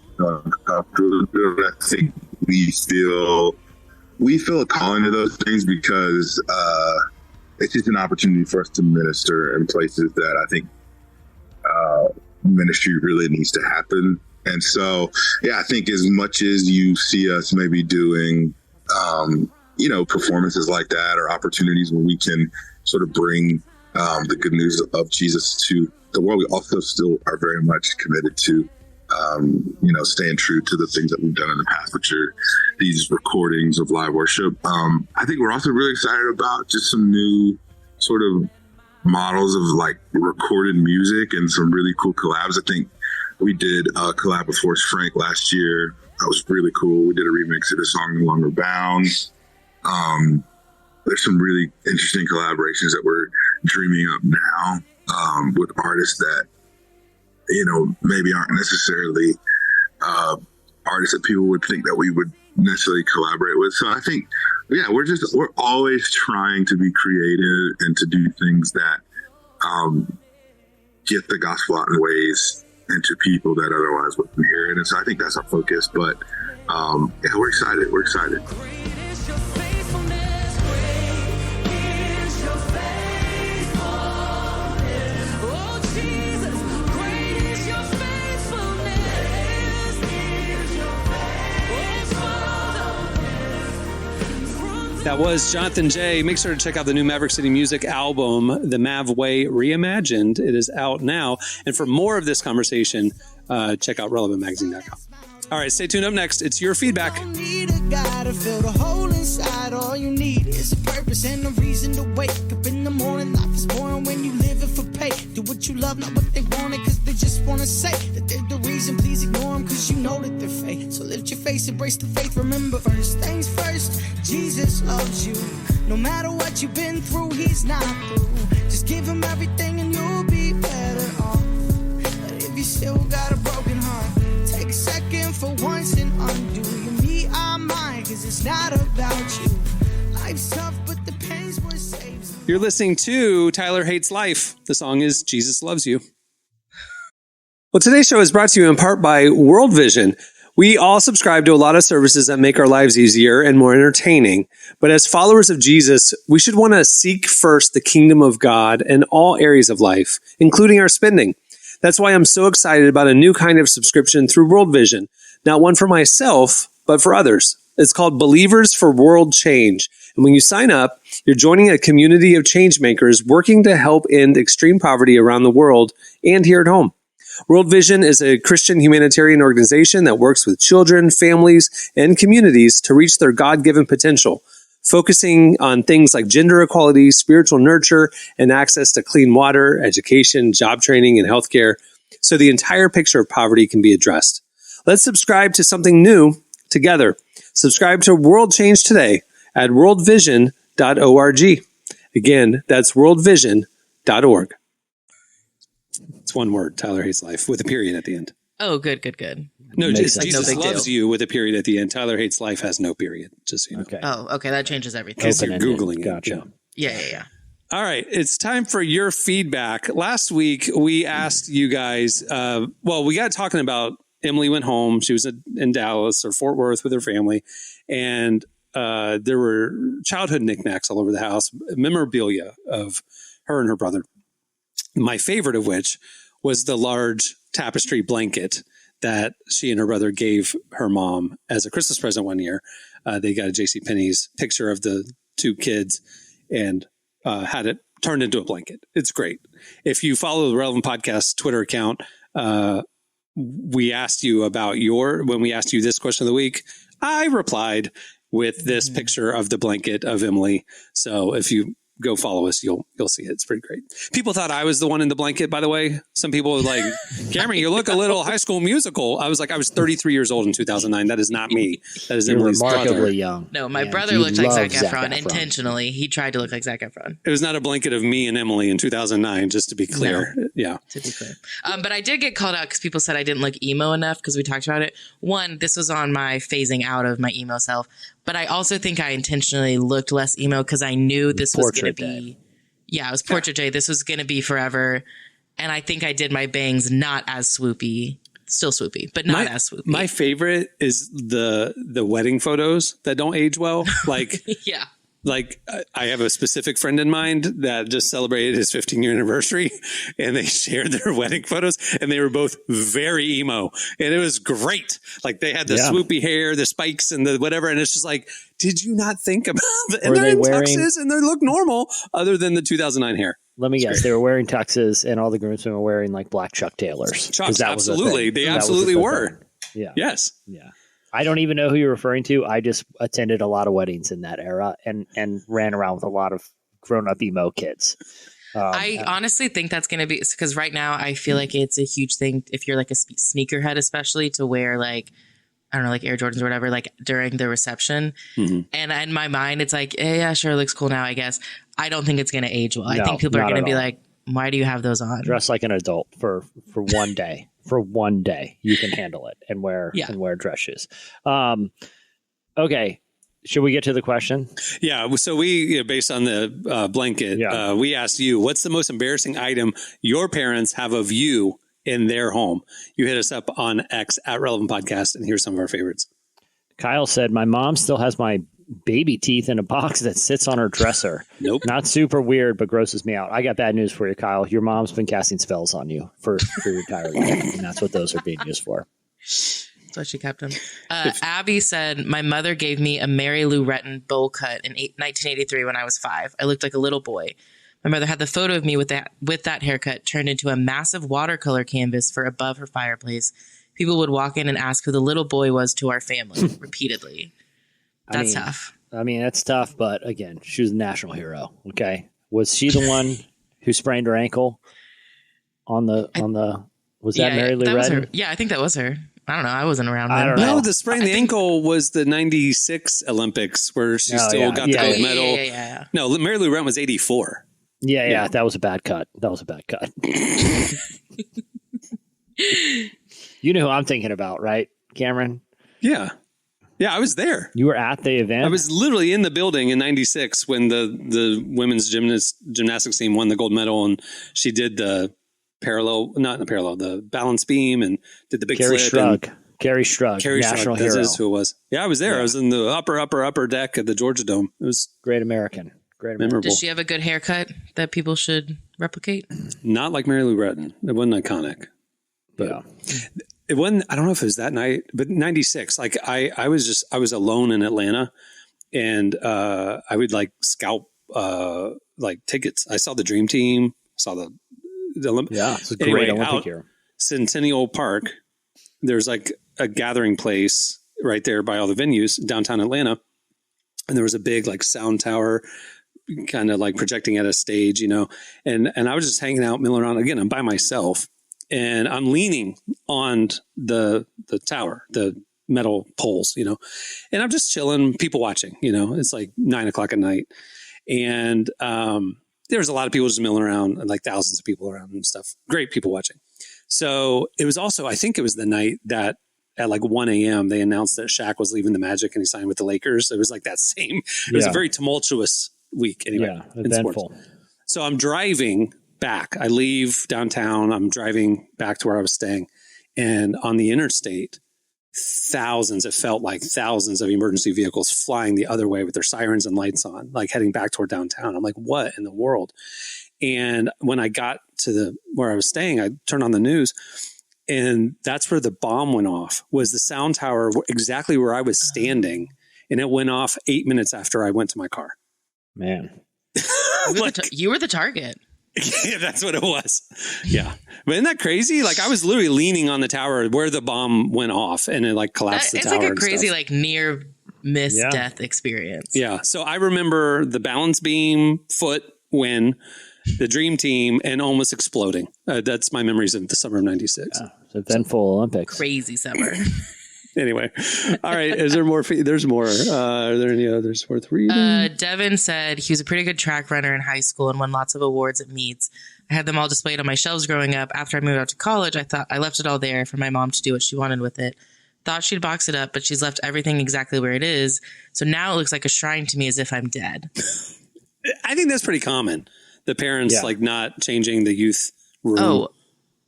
comfortable doing. I think we feel a calling to those things because it's just an opportunity for us to minister in places that I think ministry really needs to happen. And so, I think as much as you see us maybe doing, performances like that, or opportunities where we can sort of bring the good news of Jesus to the world, we also still are very much committed to, staying true to the things that we've done in the past, which are these recordings of live worship. I think we're also really excited about just some new sort of models of recorded music and some really cool collabs. I think we did a collab with Forrest Frank last year. That was really cool. We did a remix of the song No Longer Bound. There's some really interesting collaborations that we're dreaming up now with artists that, maybe aren't necessarily artists that people would think that we would necessarily collaborate with. So I think, we're always trying to be creative and to do things that get the gospel out in ways into people that otherwise wouldn't hear it. And so I think that's our focus. But yeah, we're excited. We're excited. That was Jonathan J. Make sure to check out the new Maverick City music album, The Mav Way Reimagined. It is out now. And for more of this conversation, check out relevantmagazine.com. All right, stay tuned. Up next, it's your feedback. You don't need a guy to fill the hole inside. All you need is a purpose and a reason to wake up in the morning. Life is boring when you live it for pay. Do what you love, not what they wanted, because they just want to say that they're the reason. Please ignore them, because you know that they're fake. So lift your face, embrace the faith. Remember, first things first, Jesus loves you. No matter what you've been through, he's not through. Just give him everything and you'll be better off. But if you still got a broken heart, take a second for once and undo your me, I'm mine, cause it's not about you. Life's tough, but the pain's what saves them. You're listening to Tyler Hates Life. The song is Jesus Loves You. Well, today's show is brought to you in part by World Vision. We all subscribe to a lot of services that make our lives easier and more entertaining. But as followers of Jesus, we should want to seek first the kingdom of God in all areas of life, including our spending. That's why I'm so excited about a new kind of subscription through World Vision. Not one for myself, but for others. It's called Believers for World Change. And when you sign up, you're joining a community of change makers working to help end extreme poverty around the world and here at home. World Vision is a Christian humanitarian organization that works with children, families, and communities to reach their God-given potential, focusing on things like gender equality, spiritual nurture, and access to clean water, education, job training, and healthcare, so the entire picture of poverty can be addressed. Let's subscribe to something new together. Subscribe to World Change today at worldvision.org. Again, that's worldvision.org. It's one word, Tyler Hates Life, with a period at the end. Oh, good. No, Makes Jesus sense. No big loves deal. you with a period at the end. Tyler Hates Life has no period, just so you know. Okay. Oh, okay. That changes everything. Because you're Open-ended. Googling it. Gotcha. Yeah. All right, it's time for your feedback. Last week, we asked you guys, we got talking about Emily went home. She was in Dallas or Fort Worth with her family, and there were childhood knickknacks all over the house, memorabilia of her and her brother. My favorite of which was the large tapestry blanket that she and her brother gave her mom as a Christmas present one year. They got a JCPenney's picture of the two kids and had it turned into a blanket. It's great. If you follow the Relevant Podcast Twitter account, we asked you about when we asked you this question of the week, I replied with this picture of the blanket of Emily. So if you go follow us, you'll see it. It's pretty great. People thought I was the one in the blanket, by the way. Some people were like, Cameron, you look a little High School Musical. I was like, I was 33 years old in 2009. That is not me. That is You're Emily's remarkably brother. young. No, my Yeah, brother you looked like love Zac Efron intentionally. He tried to look like Zac Efron. It was not a blanket of me and Emily in 2009, just to be clear. No. Yeah. To be clear. But I did get called out because people said I didn't look emo enough because we talked about it. One, this was on my phasing out of my emo self. But I also think I intentionally looked less emo because I knew this was going to be... Yeah, it was Portrait Day. This was going to be forever. And I think I did my bangs not as swoopy. Still swoopy, but not as swoopy. My favorite is the wedding photos that don't age well. Like, yeah. Like I have a specific friend in mind that just celebrated his 15-year anniversary, and they shared their wedding photos, and they were both very emo, and it was great. Like they had the swoopy hair, the spikes, and the whatever, and it's just like, did you not think about that? And they're in tuxes, and they look normal, other than the 2009 hair. Let me guess. They were wearing tuxes, and all the groomsmen were wearing like black Chuck Taylors. Chucks, absolutely, they absolutely were. Yeah. Yes. Yeah. I don't even know who you're referring to. I just attended a lot of weddings in that era and ran around with a lot of grown-up emo kids. I honestly think that's going to be because right now I feel like it's a huge thing if you're like a sneakerhead, especially to wear like, I don't know, like Air Jordans or whatever, like during the reception. Mm-hmm. And in my mind, it's like, yeah, sure, it looks cool now, I guess. I don't think it's going to age well. I think people are going to be like, why do you have those on? Dress like an adult for one day. For one day, you can handle it and wear dress shoes. Okay, should we get to the question? Yeah. So we, based on the blanket, we asked you, what's the most embarrassing item your parents have of you in their home. You hit us up on X at Relevant Podcast, and here's some of our favorites. Kyle said, my mom still has my baby teeth in a box that sits on her dresser. Nope. Not super weird, but grosses me out. I got bad news for you, Kyle. Your mom's been casting spells on you for your entire life, and that's what those are being used for. That's why she kept him. Abby said, my mother gave me a Mary Lou Retton bowl cut in 1983 when I was 5. I looked like a little boy. My mother had the photo of me with that haircut turned into a massive watercolor canvas for above her fireplace. People would walk in and ask who the little boy was to our family repeatedly. That's tough. I mean, that's tough, but again, she was a national hero. Okay. Was she the one who sprained her ankle was that Mary Lou Retton? Yeah, I think that was her. I don't know. I wasn't around then. I don't know. No, the sprain the ankle was the 96 Olympics where she got the gold medal. Yeah. No, Mary Lou Retton was 84. Yeah. That was a bad cut. You know who I'm thinking about, right, Cameron? Yeah. Yeah, I was there. You were at the event? I was literally in the building in 96 when the women's gymnastics team won the gold medal, and she did the the balance beam and did the big Carrie flip. Carrie Strug, national hero. That is who it was. Yeah, I was there. Yeah. I was in the upper deck at the Georgia Dome. It was Great American. Memorable. Did she have a good haircut that people should replicate? Not like Mary Lou Retton. It wasn't iconic. But it wasn't, I don't know if it was that night, but 96, like I was alone in Atlanta, and I would like scalp like tickets. I saw the Dream Team, saw the Olympic. Yeah, it's a great Olympic year. Centennial Park, there's like a gathering place right there by all the venues downtown Atlanta. And there was a big like sound tower kind of like projecting at a stage, and I was just hanging out, milling around. Again, I'm by myself. And I'm leaning on the tower, the metal poles, and I'm just chilling, people watching, it's like 9:00 at night. And there was a lot of people just milling around, and like thousands of people around and stuff. Great people watching. So it was also, I think it was the night that at like 1 a.m. they announced that Shaq was leaving the Magic and he signed with the Lakers. It was like that same, it was a very tumultuous week anyway. Yeah, eventful. So I'm driving back. I leave downtown. I'm driving back to where I was staying. And on the interstate, it felt like thousands of emergency vehicles flying the other way with their sirens and lights on, like heading back toward downtown. I'm like, what in the world? And when I got to where I was staying, I turned on the news, and that's where the bomb went off, was the sound tower exactly where I was standing. And it went off 8 minutes after I went to my car. Man. You were the target. Yeah, that's what it was. Yeah. But isn't that crazy? Like I was literally leaning on the tower where the bomb went off, and it like collapsed the tower. It's like a crazy, like near miss death experience. Yeah. So I remember the balance beam, foot win, the Dream Team, and almost exploding. That's my memories of the summer of 96. Yeah, it's an eventful Olympics. Crazy summer. Anyway, all right. Is there more? There's more. Are there any others worth reading? Devin said he was a pretty good track runner in high school and won lots of awards at meets. I had them all displayed on my shelves growing up. After I moved out to college, I thought I left it all there for my mom to do what she wanted with it. Thought she'd box it up, but she's left everything exactly where it is. So now it looks like a shrine to me, as if I'm dead. I think that's pretty common. The parents like not changing the youth room. Oh,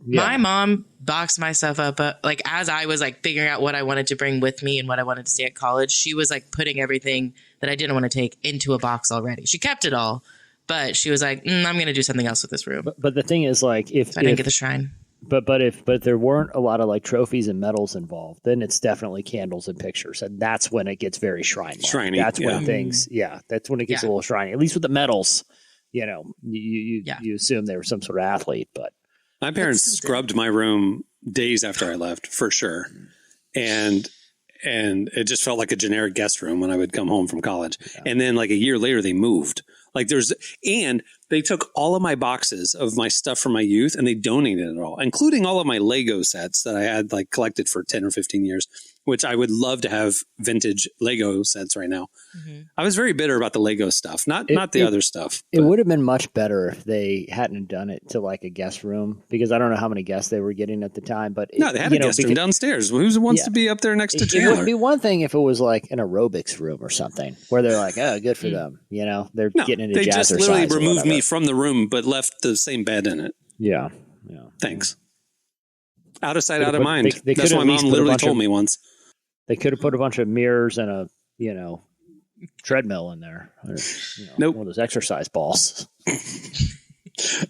my mom boxed my stuff up. Like as I was like figuring out what I wanted to bring with me and what I wanted to see at college, she was like putting everything that I didn't want to take into a box already. She kept it all, but she was like, I'm going to do something else with this room. But the thing is, like, if I didn't get the shrine, but there weren't a lot of like trophies and medals involved, then it's definitely candles and pictures, and that's when it gets very shrine-like. That's when things, that's when it gets a little shiny. At least with the medals, you assume they were some sort of athlete, but. My parents scrubbed my room days after I left, for sure. And it just felt like a generic guest room when I would come home from college. Yeah. And then like a year later, they moved. And they took all of my boxes of my stuff from my youth and they donated it all, including all of my Lego sets that I had like collected for 10 or 15 years, which I would love to have vintage Lego sets right now. Mm-hmm. I was very bitter about the Lego stuff, not the other stuff. It would have been much better if they hadn't done it to like a guest room, because I don't know how many guests they were getting at the time, but no, they had a guest room downstairs. Who wants to be up there next to Chandler? It would be one thing if it was like an aerobics room or something where they're like, oh, good for them. They're getting into they jazzercise. Just literally removed me from the room, but left the same bed in it. Yeah. Thanks. Out of sight, out of mind. They That's what my mom literally told me once. They could have put a bunch of mirrors and a, treadmill in there. Or, Nope. One of those exercise balls.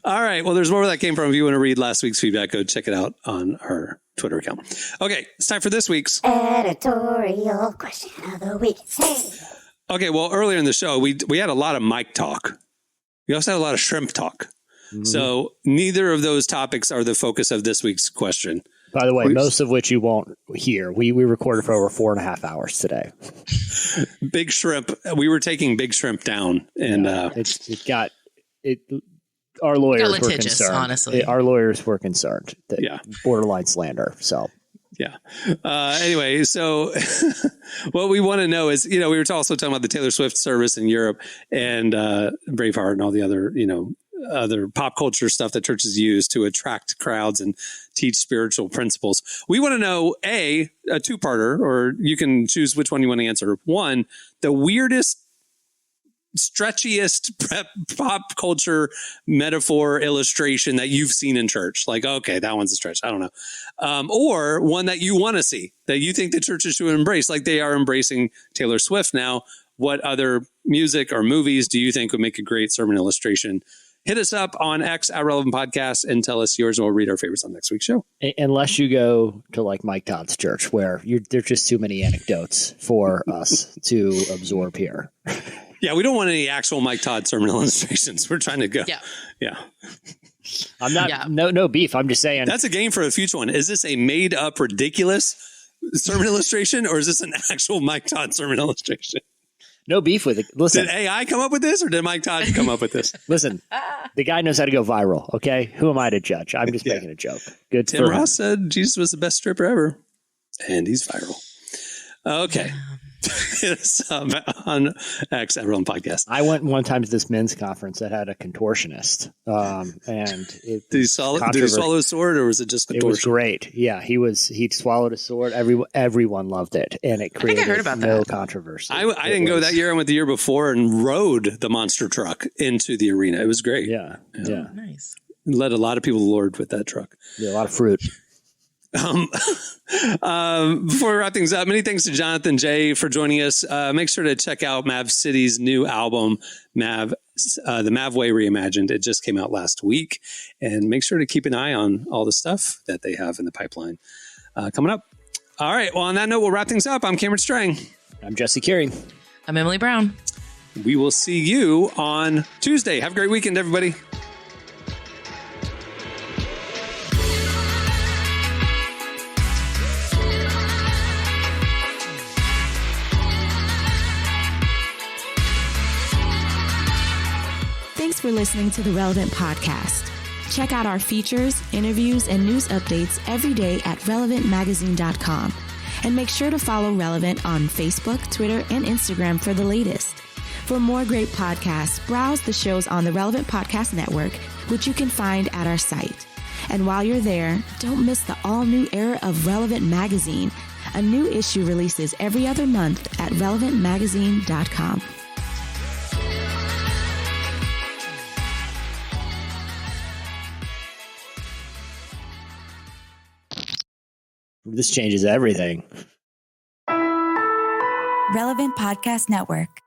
All right. Well, there's more where that came from. If you want to read last week's feedback, go check it out on our Twitter account. Okay. It's time for this week's Editorial question of the week. Okay. Well, earlier in the show, we had a lot of mic talk. We also had a lot of shrimp talk. Mm-hmm. So neither of those topics are the focus of this week's question. By the way, most of which you won't hear. We recorded for over 4.5 hours today. Big shrimp. We were taking big shrimp down, and our lawyers were concerned. Honestly, our lawyers were concerned. Borderline slander. So. Yeah. Anyway, so what we want to know is, we were also talking about the Taylor Swift service in Europe and Braveheart and all the other, other pop culture stuff that churches use to attract crowds and teach spiritual principles. We want to know, a two-parter, or you can choose which one you want to answer. One, the weirdest, stretchiest pop culture metaphor illustration that you've seen in church. Like, okay, that one's a stretch. I don't know. Or one that you want to see, that you think the churches should embrace, like they are embracing Taylor Swift now. What other music or movies do you think would make a great sermon illustration? Hit us up on X at Relevant Podcast and tell us yours, and we'll read our favorites on next week's show. Unless you go to like Mike Todd's church, where there's just too many anecdotes for us to absorb here. Yeah, we don't want any actual Mike Todd sermon illustrations. We're trying to go. Yeah. I'm not, no beef. I'm just saying. That's a game for a future one. Is this a made up, ridiculous sermon illustration, or is this an actual Mike Todd sermon illustration? No beef with it. Listen. Did AI come up with this, or did Mike Todd come up with this? Listen, the guy knows how to go viral, okay? Who am I to judge? I'm just making a joke. Good. Tim Ross said Jesus was the best stripper ever, and he's viral. Okay. It's on X at Relevant Podcast. I went one time to this men's conference that had a contortionist, and did he swallow a sword, or was it just contortion? It was great. Yeah, he swallowed a sword. Everyone loved it, and it created no controversy. I didn't go that year. I went the year before and rode the monster truck into the arena. It was great. Yeah. Nice. Led a lot of people to the Lord with that truck. Yeah, a lot of fruit. Before we wrap things up, many thanks to Jonathan J for joining us. Make sure to check out Mav City's new album, the Mav Way Reimagined. It just came out last week, and make sure to keep an eye on all the stuff that they have in the pipeline coming up. All right. Well, on that note, we'll wrap things up. I'm Cameron Strang. I'm Jesse Kearing. I'm Emily Brown. We will see you on Tuesday. Have a great weekend, everybody. Thanks for listening to the Relevant Podcast. Check out our features, interviews, and news updates every day at relevantmagazine.com. And make sure to follow Relevant on Facebook, Twitter, and Instagram for the latest. For more great podcasts, browse the shows on the Relevant Podcast Network, which you can find at our site. And while you're there, don't miss the all-new era of Relevant Magazine. A new issue releases every other month at relevantmagazine.com. This changes everything. Relevant Podcast Network.